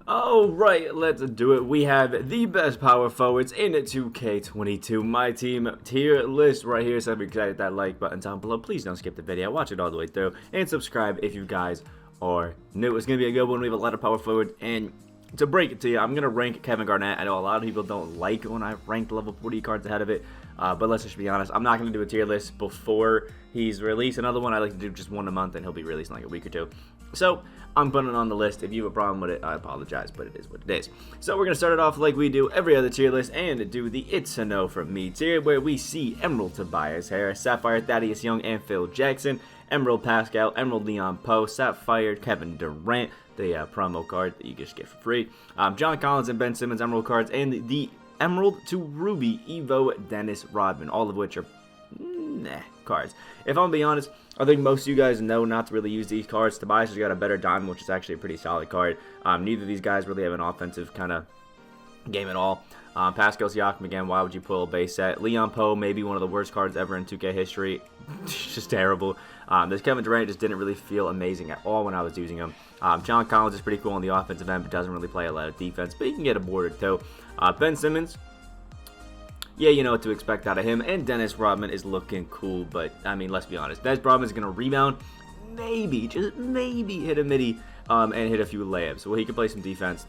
Alright, let's do it. We have the best power forwards in 2K22 My Team tier list right here. So I'm excited. That like button down below. Please don't skip the video. Watch it all the way through. And subscribe if you guys are new. It's going to be a good one. We have a lot of power forward. And to break it to you, I'm going to rank Kevin Garnett. I know a lot of people don't like when I rank level 40 cards ahead of it. But let's just be honest. I'm not going to do a tier list before he's released. Another one I like to do just one a month, and he'll be released in like a week or two. So I'm putting it on the list. If you have a problem with it, I apologize, but it is what it is. So we're going to start it off like we do every other tier list and do the It's a No from Me tier, where we see Emerald Tobias Harris, Sapphire Thaddeus Young and Phil Jackson, Emerald Pascal, Emerald Leon Poe, Sapphire Kevin Durant, the promo card that you just get for free, John Collins and Ben Simmons Emerald cards, and the Emerald to Ruby Evo Dennis Rodman, all of which are cards. If I'm being honest, I think most of you guys know not to really use these cards. Tobias has got a better diamond, which is actually a pretty solid card. Neither of these guys really have an offensive kind of game at all. Pascal Siakam, again, why would you pull a base set? Leon Poe, maybe one of the worst cards ever in 2K history. It's just terrible. This Kevin Durant just didn't really feel amazing at all when I was using him. John Collins is pretty cool on the offensive end, but doesn't really play a lot of defense, but he can get a board or two. Ben Simmons, yeah, you know what to expect out of him. And Dennis Rodman is looking cool, but, I mean, let's be honest. Dennis Rodman is going to rebound, maybe, just maybe hit a midi, and hit a few layups. Well, he can play some defense.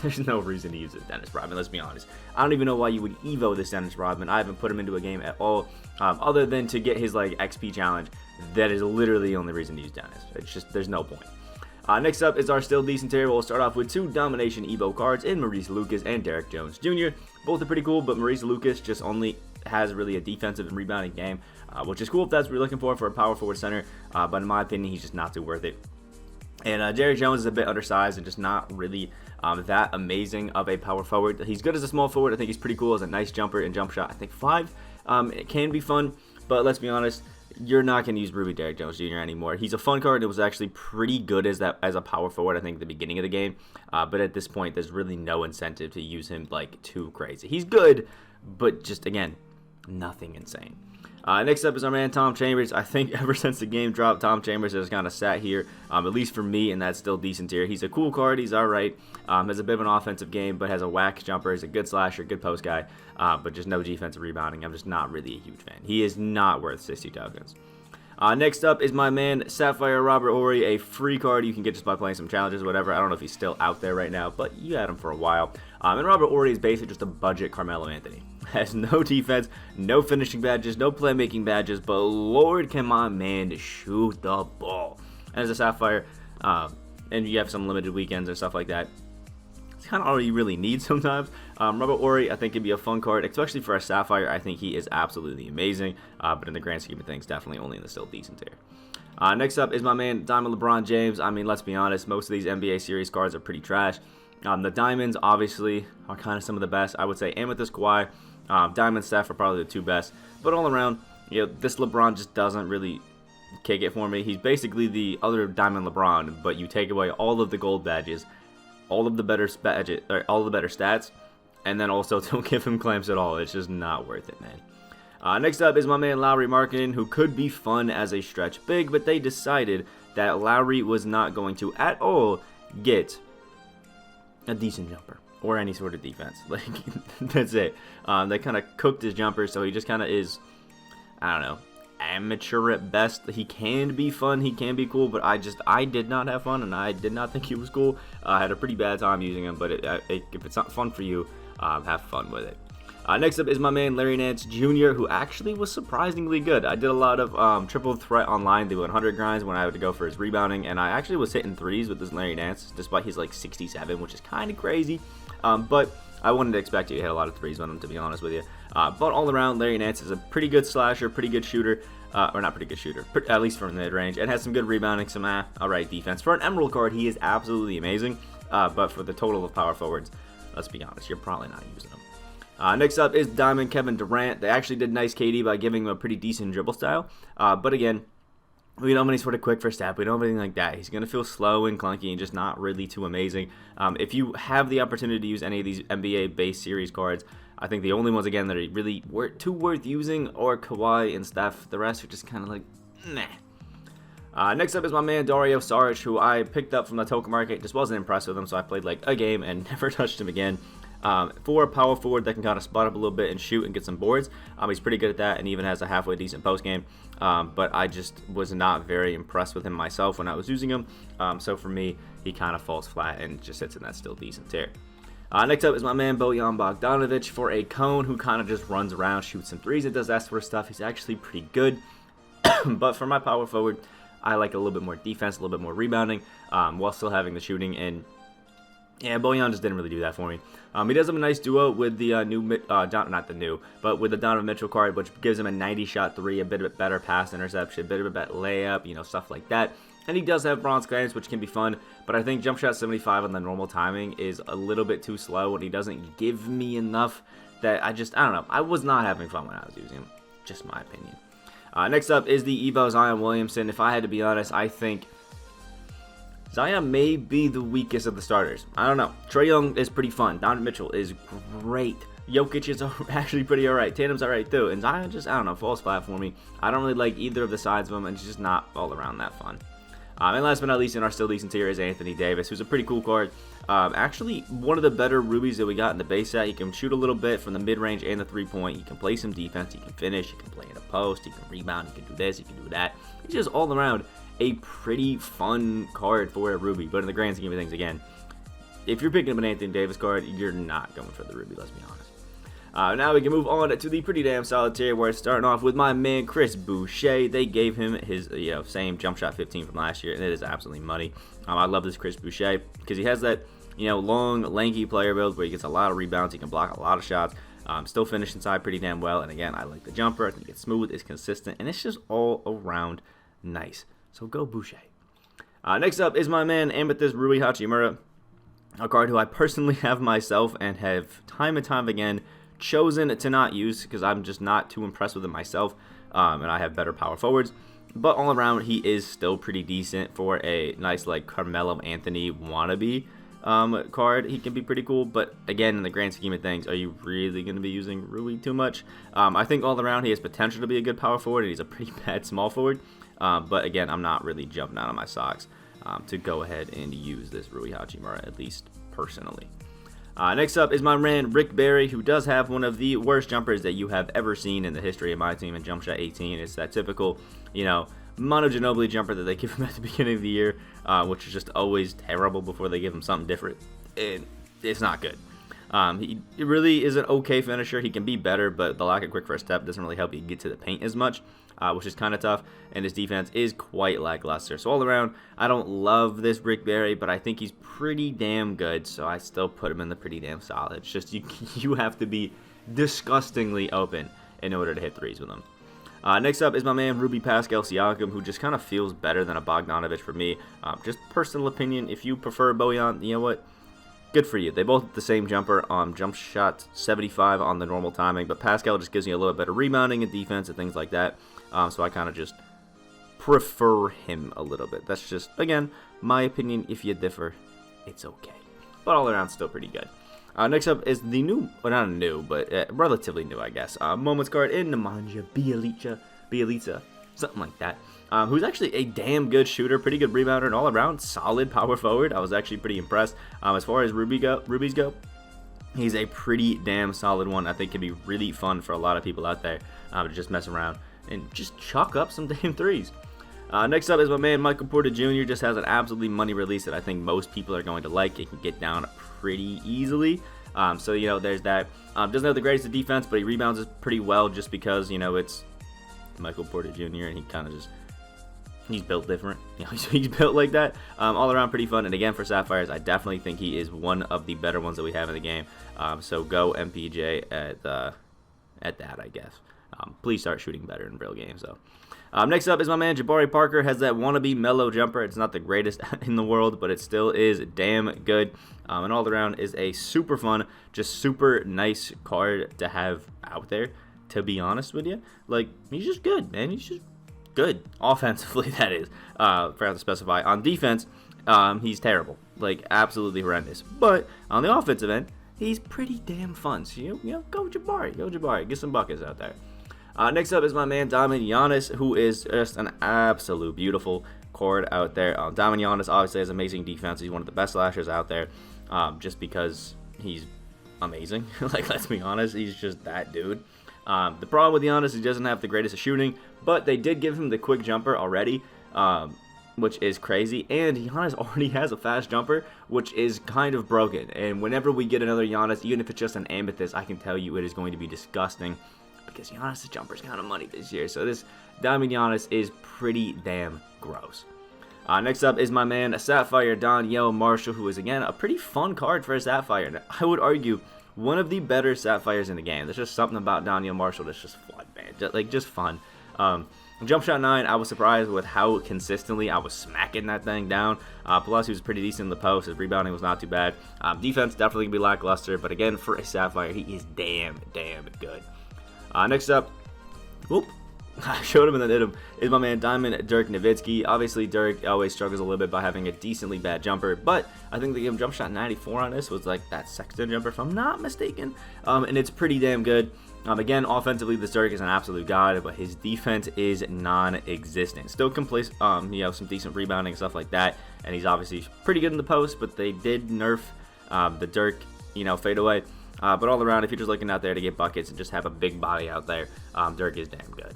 There's no reason to use it, Dennis Rodman, let's be honest. I don't even know why you would Evo this Dennis Rodman. I haven't put him into a game at all, other than to get his, like, XP challenge. That is literally the only reason to use Dennis. It's just, there's no point. Next up is our still decent tier. We'll start off with two Domination Evo cards in Maurice Lucas and Derek Jones Jr. Both are pretty cool, but Maurice Lucas just only has really a defensive and rebounding game, which is cool if that's what you're looking for a power forward center, but in my opinion, he's just not too worth it. And Derek Jones is a bit undersized and just not really that amazing of a power forward. He's good as a small forward. I think he's pretty cool as a nice jumper and jump shot. I think 5 it can be fun, but let's be honest, you're not going to use Ruby Derek Jones Jr. anymore. He's a fun card. It was actually pretty good as a power forward, I think, at the beginning of the game. But at this point, there's really no incentive to use him like too crazy. He's good, but just, again, nothing insane. Next up is our man Tom Chambers. I think ever since the game dropped, Tom Chambers has kind of sat here, at least for me, and that's still decent tier. He's a cool card. He's all right. Has a bit of an offensive game, but has a whack jumper. He's a good slasher, good post guy, but just no defensive rebounding. I'm just not really a huge fan. He is not worth 60 tokens. Next up is my man Sapphire Robert Horry, a free card you can get just by playing some challenges or whatever. I don't know if he's still out there right now, but you had him for a while. And Robert Horry is basically just a budget Carmelo Anthony. Has no defense, no finishing badges, no playmaking badges, but Lord, can my man shoot the ball. And as a Sapphire, and you have some limited weekends and stuff like that, it's kind of all you really need sometimes. Robert Horry, I think, can be a fun card, especially for a Sapphire. I think he is absolutely amazing, but in the grand scheme of things, definitely only in the still decent tier. Next up is my man Diamond LeBron James. I mean, let's be honest, most of these NBA series cards are pretty trash. The Diamonds, obviously, are kind of some of the best. I would say Amethyst Kawhi, Diamond Steph are probably the two best. But all around, you know, this LeBron just doesn't really kick it for me. He's basically the other Diamond LeBron, but you take away all of the gold badges, all of the better stats, and then also don't give him clamps at all. It's just not worth it, man. Next up is my man Lowry Martin, who could be fun as a stretch big, but they decided that Lowry was not going to at all get a decent jumper or any sort of defense. Like, that's it. They kind of cooked his jumper, so he just kind of is, I don't know, amateur at best. He can be fun, he can be cool, but I did not have fun, and I did not think he was cool. I had a pretty bad time using him, but if it's not fun for you, have fun with it. Next up is my man Larry Nance Jr., who actually was surprisingly good. I did a lot of triple threat online, the 100 grinds when I had to go for his rebounding, and I actually was hitting threes with this Larry Nance, despite he's like 67, which is kind of crazy. But I wouldn't expect you to hit a lot of threes on him, to be honest with you. But all around, Larry Nance is a pretty good slasher, pretty good shooter, or not pretty good shooter, at least from mid-range, and has some good rebounding, some alright defense. For an Emerald card, he is absolutely amazing, but for the total of power forwards, let's be honest, you're probably not using him. Next up is Diamond Kevin Durant. They actually did nice KD by giving him a pretty decent dribble style, but again, we don't have any sort of quick first step. We don't have anything like that. He's going to feel slow and clunky and just not really too amazing. If you have the opportunity to use any of these NBA-based series cards, I think the only ones, again, that are really worth using are Kawhi and Steph. The rest are just kind of like, meh. Next up is my man Dario Saric, who I picked up from the token market. Just wasn't impressed with him, so I played like a game and never touched him again. For a power forward that can kind of spot up a little bit and shoot and get some boards, he's pretty good at that and even has a halfway decent post game. But I just was not very impressed with him myself when I was using him. So for me, he kind of falls flat and just sits in that still decent tier. Next up is my man Bogdan Bogdanovic for a cone who kind of just runs around, shoots some threes, and does that sort of stuff. He's actually pretty good. But for my power forward, I like a little bit more defense, a little bit more rebounding, while still having the shooting. And yeah, Bojan just didn't really do that for me. He does have a nice duo with the with the Donovan Mitchell card, which gives him a 90-shot three, a bit better pass interception, a bit of a better layup, stuff like that. And he does have bronze clamps, which can be fun, but I think jump shot 75 on the normal timing is a little bit too slow, and he doesn't give me enough that I don't know. I was not having fun when I was using him. Just my opinion. Next up is the Evo Zion Williamson. If I had to be honest, I think Zion may be the weakest of the starters. I don't know. Trae Young is pretty fun. Donovan Mitchell is great. Jokic is actually pretty alright. Tatum's alright too. And Zion just, falls flat for me. I don't really like either of the sides of him, and it's just not all around that fun. And last but not least in our still decent tier is Anthony Davis, who's a pretty cool card. Actually, one of the better rubies that we got in the base set. He can shoot a little bit from the mid-range and the three-point. He can play some defense. He can finish. He can play in a post. He can rebound. He can do this. He can do that. He's just all around a pretty fun card for a ruby. But in the grand scheme of things, again, if you're picking up an Anthony Davis card, you're not going for the ruby, let's be honest. Now we can move on to the pretty damn solid tier, where it's starting off with my man Chris Boucher. They gave him his same jump shot 15 from last year, and it is absolutely money. I love this Chris Boucher because he has that long, lanky player build where he gets a lot of rebounds, he can block a lot of shots, still finish inside pretty damn well. And again, I like the jumper. I think it's smooth, it's consistent, and it's just all around nice. So go Boucher. Next up is my man Amethyst Rui Hachimura, a card who I personally have myself and have time and time again chosen to not use because I'm just not too impressed with it myself, and I have better power forwards. But all around, he is still pretty decent for a nice like Carmelo Anthony wannabe card. He can be pretty cool, but again, in the grand scheme of things, are you really going to be using Rui too much? I think all around he has potential to be a good power forward, and he's a pretty bad small forward. But again, I'm not really jumping out of my socks to go ahead and use this Rui Hachimura, at least personally. Next up is my man Rick Barry, who does have one of the worst jumpers that you have ever seen in the history of my team in jump shot 18. It's that typical, Mono Ginobili jumper that they give him at the beginning of the year, which is just always terrible before they give him something different. It's not good. He really is an okay finisher. He can be better, but the lack of quick first step doesn't really help you get to the paint as much, which is kind of tough, and his defense is quite lackluster. So all around, I don't love this Rick Barry, but I think he's pretty damn good, so I still put him in the pretty damn solid. It's just you have to be disgustingly open in order to hit threes with him. Next up is my man Ruby Pascal Siakam, who just kind of feels better than a Bogdanovic for me. Just personal opinion, if you prefer Bojan, you know what? Good for you. They both have the same jumper on jump shot 75 on the normal timing, but Pascal just gives you a little better rebounding and defense and things like that. So I kind of just prefer him a little bit. That's just, again, my opinion. If you differ, it's okay. But all around, still pretty good. Next up is the new, well, not new, but relatively new, I guess, Moments card in Nemanja Bjelica, something like that, who's actually a damn good shooter, pretty good rebounder, and all around solid power forward. I was actually pretty impressed. As far as rubies go, he's a pretty damn solid one. I think can be really fun for a lot of people out there to just mess around and just chalk up some damn threes. Next up is my man Michael Porter Jr. Just has an absolutely money release that I think most people are going to like. It can get down pretty easily. So, there's that. Doesn't have the greatest of defense, but he rebounds pretty well just because, it's Michael Porter Jr. and he kind of just, he's built different. He's built like that. All around pretty fun. And again, for Sapphires, I definitely think he is one of the better ones that we have in the game. So go MPJ at that, I guess. Please start shooting better in real games, though. Next up is my man Jabari Parker. Has that wannabe mellow jumper. It's not the greatest in the world, but it still is damn good. And all around is a super fun, just super nice card to have out there, to be honest with you. Like, he's just good, man. He's just good. Offensively, that is. Forgot to specify. On defense, he's terrible. Like, absolutely horrendous. But on the offensive end, he's pretty damn fun. So, go Jabari. Go Jabari. Get some buckets out there. Next up is my man Diamond Giannis, who is just an absolute beautiful. card out there. Diamond Giannis obviously has amazing defense. He's one of the best slashers out there, just because he's amazing. Like, let's be honest, he's just that dude. The problem with Giannis is he doesn't have the greatest of shooting, but they did give him the quick jumper already, which is crazy. And Giannis already has a fast jumper, which is kind of broken. And whenever we get another Giannis, even if it's just an amethyst, I can tell you it is going to be disgusting, because Giannis' jumper is kind of money this year. So this Diamond Giannis is pretty damn gross. Next up is my man Sapphire Donyell Marshall, who is, again, a pretty fun card for a Sapphire. I would argue one of the better Sapphires in the game. There's just something about Donyell Marshall that's just fun, man. Just fun. Jump shot 9, I was surprised with how consistently I was smacking that thing down. Plus, he was pretty decent in the post. His rebounding was not too bad. Defense definitely going to be lackluster, but again, for a Sapphire, he is damn good. Next up, I showed him and then hit him, is my man Diamond Dirk Nowitzki. Obviously, Dirk always struggles a little bit by having a decently bad jumper, but I think they gave him jump shot 94 on this, was like that Sexton jumper, if I'm not mistaken, and it's pretty damn good. Again, offensively, this Dirk is an absolute god, but his defense is non-existent. Still can play, some decent rebounding and stuff like that, and he's obviously pretty good in the post, but they did nerf the Dirk, fadeaway. But all around, if you're just looking out there to get buckets and just have a big body out there, Dirk is damn good.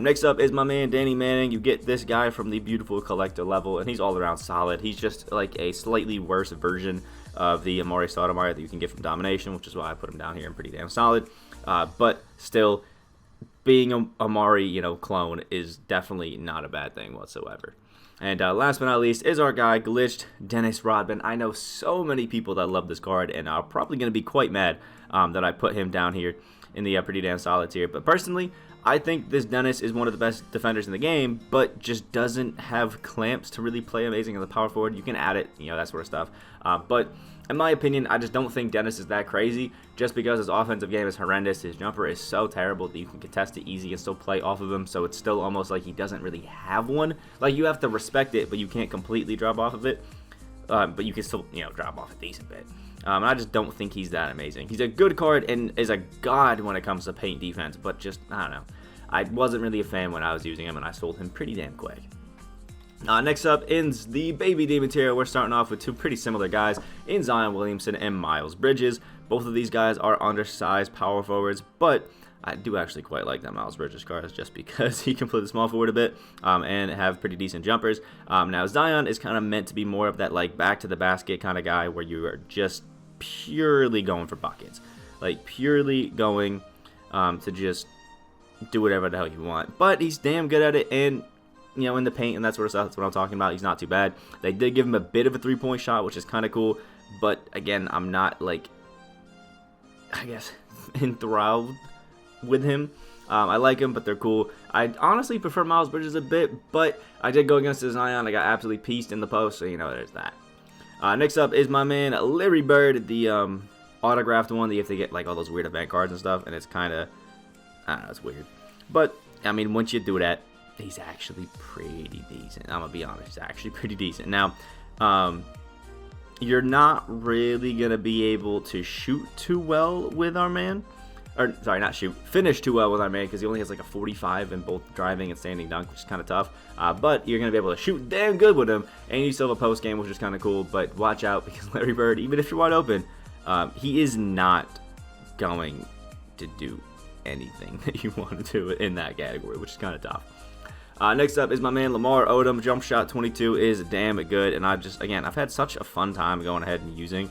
Next up is my man Danny Manning. You get this guy from the beautiful collector level, and he's all around solid. He's just like a slightly worse version of the Amare Stoudemire that you can get from Domination, which is why I put him down here and pretty damn solid. But still, being a Amare, clone is definitely not a bad thing whatsoever. And last but not least is our guy, Glitched Dennis Rodman. I know so many people that love this card, and are probably going to be quite mad that I put him down here in the pretty damn solid tier. But personally, I think this Dennis is one of the best defenders in the game, but just doesn't have clamps to really play amazing as a power forward. You can add it, that sort of stuff. But in my opinion, I just don't think Dennis is that crazy, just because his offensive game is horrendous. His jumper is so terrible that you can contest it easy and still play off of him, so it's still almost like he doesn't really have one. Like, you have to respect it, but you can't completely drop off of it. But you can still, drop off a decent bit. And I just don't think he's that amazing. He's a good card and is a god when it comes to paint defense, but just, I don't know. I wasn't really a fan when I was using him, and I sold him pretty damn quick. Next up is the Baby Demon tier. We're starting off with two pretty similar guys in Zion Williamson and Miles Bridges. Both of these guys are undersized power forwards, but I do actually quite like that Miles Bridges card just because he can play the small forward a bit and have pretty decent jumpers. Now, Zion is kind of meant to be more of that like back to the basket kind of guy where you are just purely going for buckets. Like, purely going to just do whatever the hell you want. But he's damn good at it, and in the paint and that sort of stuff, that's what I'm talking about. He's not too bad. They did give him a bit of a three-point shot, which is kind of cool, but again, I'm not, like, I guess, enthralled with him. I like him, but they're cool. I honestly prefer Miles Bridges a bit, but I did go against his Zion. I got absolutely pieced in the post, so there's that. Next up is my man Larry Bird, the autographed one that you have to get like all those weird event cards and stuff, and it's kind of, I don't know, it's weird. But I mean, once you do that, he's actually pretty decent. I'm gonna be honest, he's actually pretty decent. Now, you're not really gonna be able to shoot too well with our man. Or, sorry, not shoot. Finish too well with our man because he only has like a 45 in both driving and standing dunk, which is kind of tough. But you're going to be able to shoot damn good with him, and you still have a post game, which is kind of cool. But watch out because Larry Bird, even if you're wide open, he is not going to do anything that you want to do in that category, which is kind of tough. Next up is my man Lamar Odom. Jump shot 22 is damn good, and I've had such a fun time going ahead and using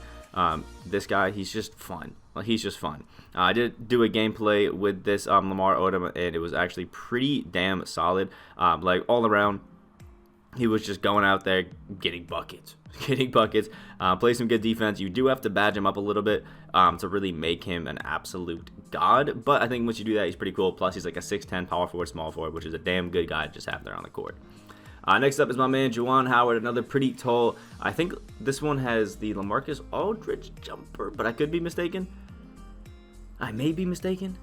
this guy. He's just fun. Like, he's just fun. I did do a gameplay with this Lamar Odom, and it was actually pretty damn solid. Like, all around, he was just going out there getting buckets. Play some good defense. You do have to badge him up a little bit to really make him an absolute god. But I think once you do that, he's pretty cool. Plus, he's like a 6'10", power forward, small forward, which is a damn good guy to just have there on the court. Next up is my man Juwan Howard, another pretty tall. I think this one has the LaMarcus Aldridge jumper, but I could be mistaken. I may be mistaken.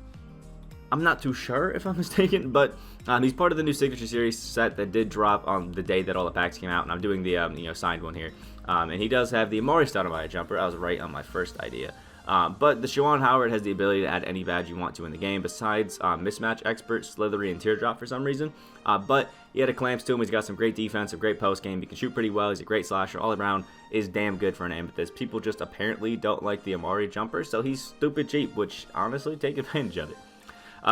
I'm not too sure if I'm mistaken, but he's part of the new Signature Series set that did drop on the day that all the packs came out, and I'm doing the signed one here. And he does have the Amare Stoudemire jumper. I was right on my first idea. But the Juwan Howard has the ability to add any badge you want to in the game besides Mismatch Expert, Slithery, and Teardrop for some reason. But he had a clamps to him. He's got some great defense, some great post game. He can shoot pretty well. He's a great slasher. All around is damn good for an amethyst. People just apparently don't like the Amare jumper, so he's stupid cheap, which honestly, take advantage of it.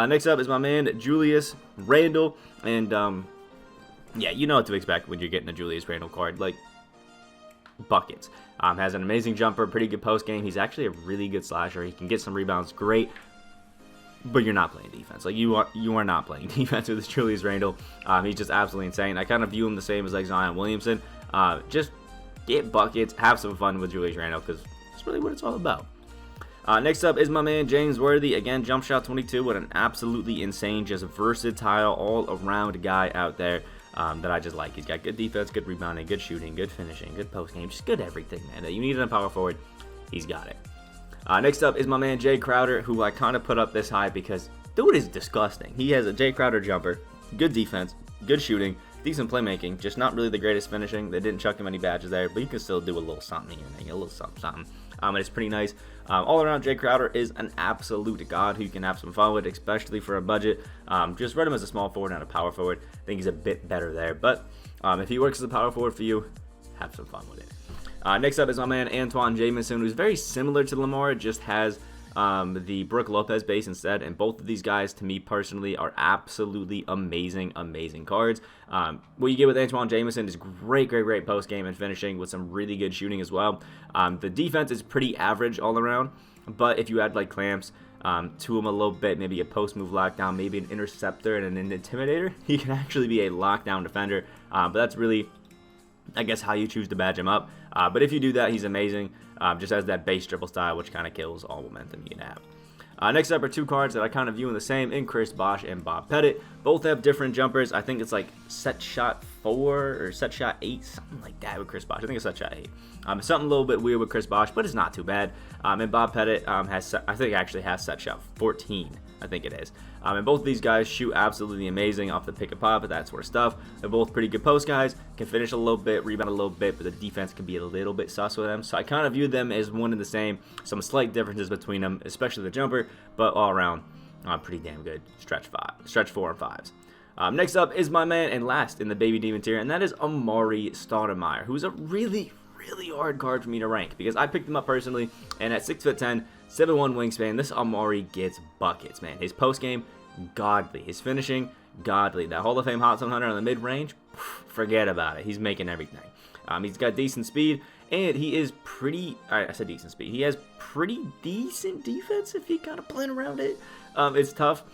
Next up is my man Julius Randle, and yeah, you know what to expect when you're getting a Julius Randle card, like buckets. Has an amazing jumper, pretty good post game. He's actually a really good slasher. He can get some rebounds, great, but you're not playing defense. Like you are not playing defense with this Julius Randle. He's just absolutely insane. I kind of view him the same as like Zion Williamson. Just get buckets, have some fun with Julius Randle because that's really what it's all about. Next up is my man James Worthy. Again, jump shot 22. What an absolutely insane, just versatile, all-around guy out there that I just like. He's got good defense, good rebounding, good shooting, good finishing, good post game, just good everything, man. That you need in a power forward, he's got it. Next up is my man Jay Crowder, who I kind of put up this high because dude is disgusting. He has a Jay Crowder jumper, good defense, good shooting, decent playmaking, just not really the greatest finishing. They didn't chuck him any badges there, but you can still do a little something here, a little something. And it's pretty nice. All around, Jay Crowder is an absolute god who you can have some fun with, especially for a budget. Just run him as a small forward, not a power forward. I think he's a bit better there, but if he works as a power forward for you, have some fun with it. Next up is my man Antoine Jameson, who's very similar to Lamar, just has the Brook Lopez base instead, and both of these guys, to me personally, are absolutely amazing cards. What you get with Antoine Jameson is great post game and finishing with some really good shooting as well. The defense is pretty average all around, but if you add like clamps to him a little bit, maybe a post move lockdown, maybe an interceptor and an intimidator, he can actually be a lockdown defender. But that's really, I guess, how you choose to badge him up. But if you do that, he's amazing. Just has that base dribble style, which kind of kills all momentum you can have. Next up are two cards that I kind of view in the same, in Chris Bosh and Bob Pettit. Both have different jumpers. I think it's like set shot 4 or set shot 8, something like that with Chris Bosh. I think it's set shot 8. Something a little bit weird with Chris Bosh, but it's not too bad. And Bob Pettit has, I think, actually has set shot 14. I think it is. And both of these guys shoot absolutely amazing off the pick and pop, that sort of stuff. They're both pretty good post guys, can finish a little bit, rebound a little bit, but the defense can be a little bit sus with them. So I kind of view them as one and the same. Some slight differences between them, especially the jumper, but all around, pretty damn good stretch 4 and 5s. Next up is my man and last in the Baby Demon tier, and that is Amare Stoudemire, who's a really hard card for me to rank because I picked him up personally, and at 6'10", 7'1" wingspan, this Amare gets buckets, man. His post game, godly. His finishing, godly. That Hall of Fame Hot 100 on the mid range, forget about it. He's making everything. He's got decent speed, and he is pretty. I said decent speed. He has pretty decent defense if you kind of playing around it. It's tough.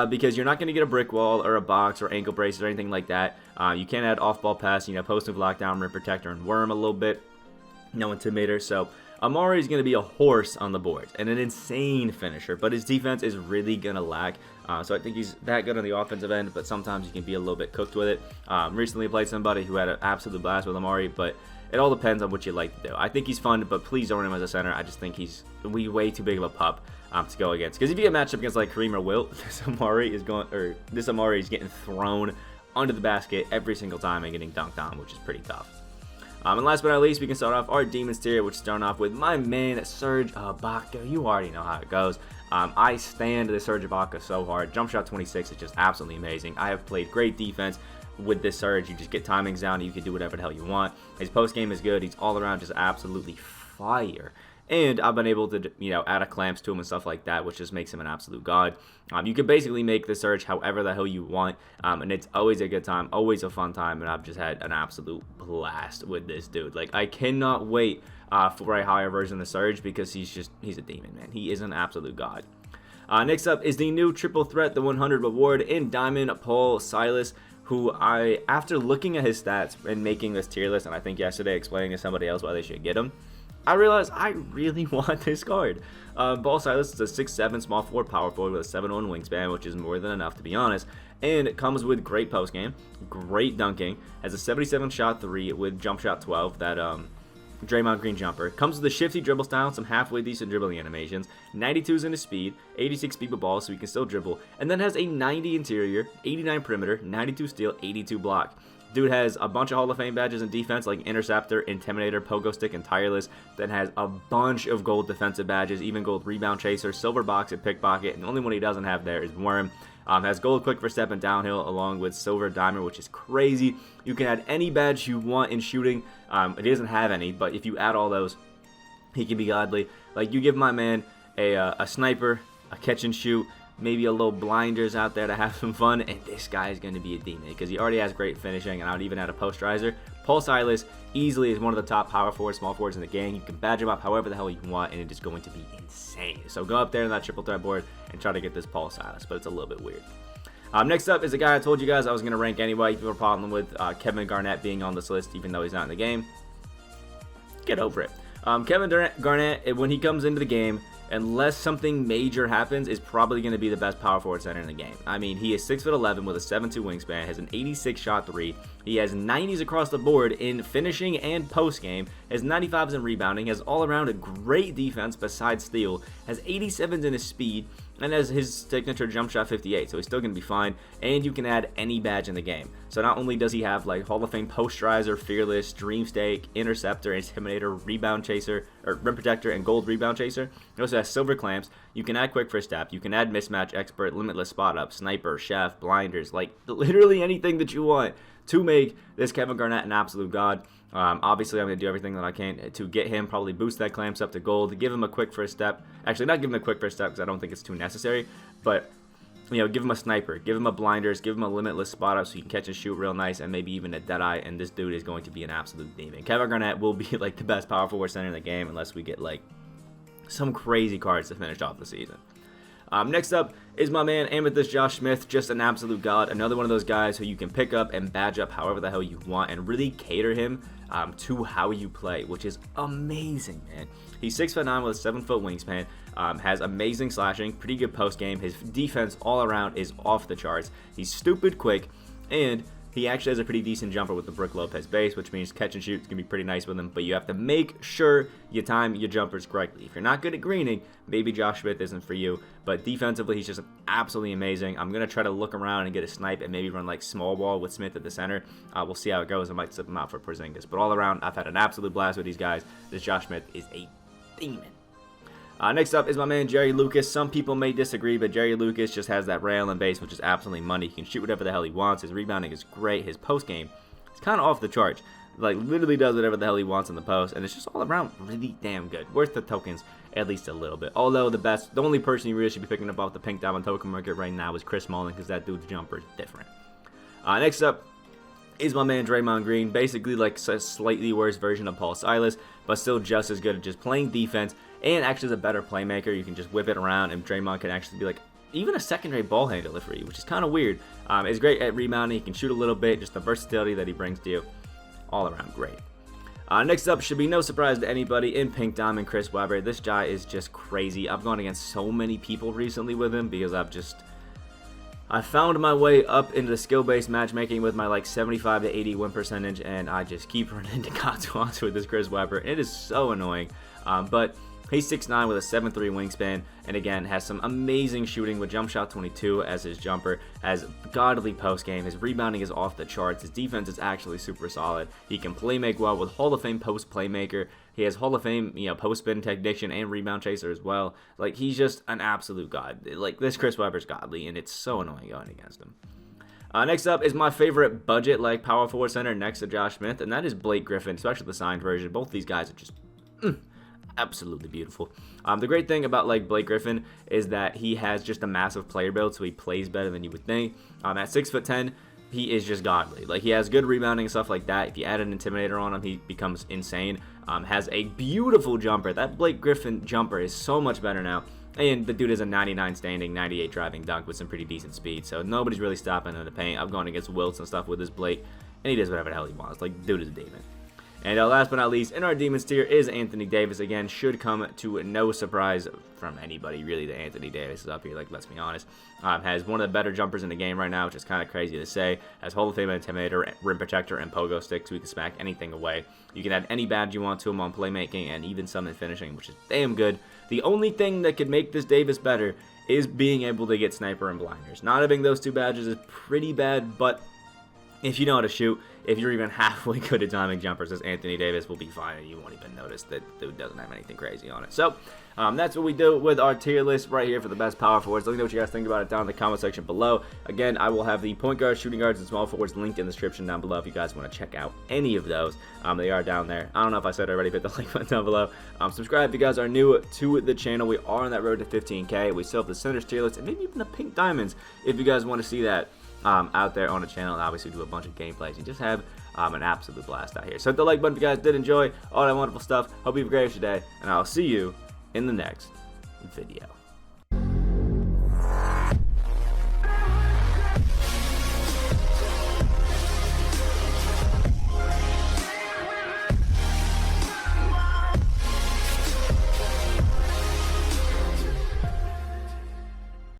Because you're not going to get a brick wall or a box or ankle braces or anything like that. You can add off-ball pass, post move lockdown, rim protector, and worm a little bit. No intimidator. So Amare is going to be a horse on the board and an insane finisher, but his defense is really going to lack. So I think he's that good on the offensive end, but sometimes you can be a little bit cooked with it. Recently played somebody who had an absolute blast with Amare, but it all depends on what you like to do. I think he's fun, but please don't run him as a center. I just think he's way too big of a pup to go against. Because if you get matched up against like Kareem or Wilt, this Amare is getting thrown under the basket every single time and getting dunked on, which is pretty tough. And last but not least, we can start off our Demons tier, which is starting off with my man Serge Ibaka. You already know how it goes. I stand the Serge Ibaka so hard. Jump shot 26 is just absolutely amazing. I have played great defense with this Serge. You just get timings down and you can do whatever the hell you want. His post game is good. He's all around just absolutely fire. And I've been able to, add a clamps to him and stuff like that, which just makes him an absolute god. You can basically make the Surge however the hell you want, and it's always a good time, always a fun time, and I've just had an absolute blast with this dude. Like, I cannot wait for a higher version of the Surge because he's a demon, man. He is an absolute god. Next up is the new triple threat, the 100 reward in Diamond, Paul Silas, who after looking at his stats and making this tier list, and I think yesterday explaining to somebody else why they should get him, I realized I really want this card. Paul Silas is a 6'7" small forward power forward with a 7'1" wingspan, which is more than enough to be honest. And it comes with great post game, great dunking, has a 77 shot 3 with jump shot 12, that Draymond Green jumper. Comes with a shifty dribble style, some halfway decent dribbling animations, 92s in his speed, 86 speed with ball so he can still dribble, and then has a 90 interior, 89 perimeter, 92 steal, 82 block. Dude has a bunch of Hall of Fame badges in defense like Interceptor, Intimidator, Pogo Stick, and Tireless. Then has a bunch of gold defensive badges, even gold Rebound Chaser, Silver Box, and Pickpocket. And the only one he doesn't have there is Worm. Has gold Quick for Step and Downhill along with Silver Diamond, which is crazy. You can add any badge you want in shooting. He doesn't have any, but if you add all those, he can be godly. Like, you give my man a sniper, a catch and shoot, maybe a little blinders out there to have some fun, and this guy is going to be a demon because he already has great finishing, and I would even add a posterizer. Paul Silas easily is one of the top power forwards, small forwards in the game. You can badge him up however the hell you want, and it is going to be insane. So go up there on that triple threat board and try to get this Paul Silas, but it's a little bit weird. Next up is a guy I told you guys I was going to rank anyway. If you have a problem with Kevin Garnett being on this list, even though he's not in the game, get over it. Kevin Garnett, when he comes into the game, unless something major happens, is probably going to be the best power forward center in the game. I mean, he is 6'11" with a 7'2" wingspan, has an 86 shot 3. He has 90s across the board in finishing and post game, has 95s in rebounding, has all around a great defense besides steal, has 87s in his speed, and has his signature jump shot 58, so he's still going to be fine, and you can add any badge in the game. So not only does he have like Hall of Fame posterizer, fearless, dream stake, interceptor, intimidator, rebound chaser, or rim protector, and gold rebound chaser, he also has silver clamps. You can add quick first step, you can add mismatch expert, limitless spot up, sniper, chef, blinders, like literally anything that you want to make this Kevin Garnett an absolute god. Obviously, I'm going to do everything that I can to get him, probably boost that clamps up to gold, give him a quick first step. Actually, not give him a quick first step because I don't think it's too necessary, but give him a sniper, give him a blinders, give him a limitless spot up so he can catch and shoot real nice, and maybe even a dead eye, and this dude is going to be an absolute demon. Kevin Garnett will be like the best power forward center in the game unless we get like some crazy cards to finish off the season. Next up is my man Amethyst Josh Smith, just an absolute god. Another one of those guys who you can pick up and badge up however the hell you want and really cater him to how you play, which is amazing, man. He's 6'9" with a 7-foot wingspan, has amazing slashing, pretty good post game. His defense all around is off the charts. He's stupid quick, and he actually has a pretty decent jumper with the Brook Lopez base, which means catch and shoot is going to be pretty nice with him, but you have to make sure you time your jumpers correctly. If you're not good at greening, maybe Josh Smith isn't for you, but defensively, he's just absolutely amazing. I'm going to try to look around and get a snipe and maybe run like small ball with Smith at the center. We'll see how it goes. I might slip him out for Porzingis, but all around, I've had an absolute blast with these guys. This Josh Smith is a demon. Next up is my man Jerry Lucas. Some people may disagree, but Jerry Lucas just has that rail and base, which is absolutely money. He can shoot whatever the hell he wants. His rebounding is great. His post game is kind of off the charts. Like, literally does whatever the hell he wants in the post, and it's just all around really damn good. Worth the tokens at least a little bit. Although the only person you really should be picking up off the pink diamond token market right now is Chris Mullin, because that dude's jumper is different. Next up is my man Draymond Green. Basically like a slightly worse version of Paul Silas, but still just as good at just playing defense, and actually is a better playmaker. You can just whip it around, and Draymond can actually be like even a secondary ball handler for you, which is kind of weird. He's great at rebounding. He can shoot a little bit. Just the versatility that he brings to you, all around great. Next up should be no surprise to anybody in Pink Diamond, Chris Webber. This guy is just crazy. I've gone against so many people recently with him because I found my way up into the skill-based matchmaking with my like 75 to 80 win percentage, and I just keep running into Katuans with this Chris Webber. It is so annoying, but he's 6'9" with a 7'3" wingspan, and again, has some amazing shooting with jump shot 22 as his jumper, has godly post game. His rebounding is off the charts. His defense is actually super solid. He can play make well with Hall of Fame post playmaker. He has Hall of Fame, post spin technician and rebound chaser as well. Like, he's just an absolute god. Like, this Chris Webber's godly, and it's so annoying going against him. Next up is my favorite budget like power forward center next to Josh Smith, and that is Blake Griffin, especially the signed version. Both these guys are just absolutely beautiful. The great thing about like Blake Griffin is that he has just a massive player build, so he plays better than you would think. At 6'10", he is just godly. Like, he has good rebounding and stuff like that. If you add an intimidator on him, he becomes insane. Has a beautiful jumper. That Blake Griffin jumper is so much better now. And the dude is a 99 standing, 98 driving dunk with some pretty decent speed, so nobody's really stopping him in the paint. I've gone against Wilts and stuff with this Blake, and he does whatever the hell he wants. Like, dude is a demon. And last but not least, in our Demons tier is Anthony Davis. Again, should come to no surprise from anybody, really, that Anthony Davis is up here, like, let's be honest. Has one of the better jumpers in the game right now, which is kind of crazy to say. Has Hall of Fame Intimidator, Rim Protector, and Pogo Stick, so we can smack anything away. You can add any badge you want to him on playmaking, and even some in finishing, which is damn good. The only thing that could make this Davis better is being able to get Sniper and Blinders. Not having those two badges is pretty bad, but if you know how to shoot, if you're even halfway good at timing jumpers as Anthony Davis, will be fine, and you won't even notice that dude doesn't have anything crazy on it. So that's what we do with our tier list right here for the best power forwards. Let me know what you guys think about it down in the comment section below. Again, I will have the point guards, shooting guards, and small forwards linked in the description down below if you guys want to check out any of those. They are down there. I don't know if I said it already, but the link button down below. Subscribe if you guys are new to the channel. We are on that road to 15K. We still have the centers tier list and maybe even the pink diamonds if you guys want to see that out there on the channel. And obviously do a bunch of gameplays and just have an absolute blast out here. So hit the like button if you guys did enjoy all that wonderful stuff. Hope you have a great day, and I'll see you in the next video.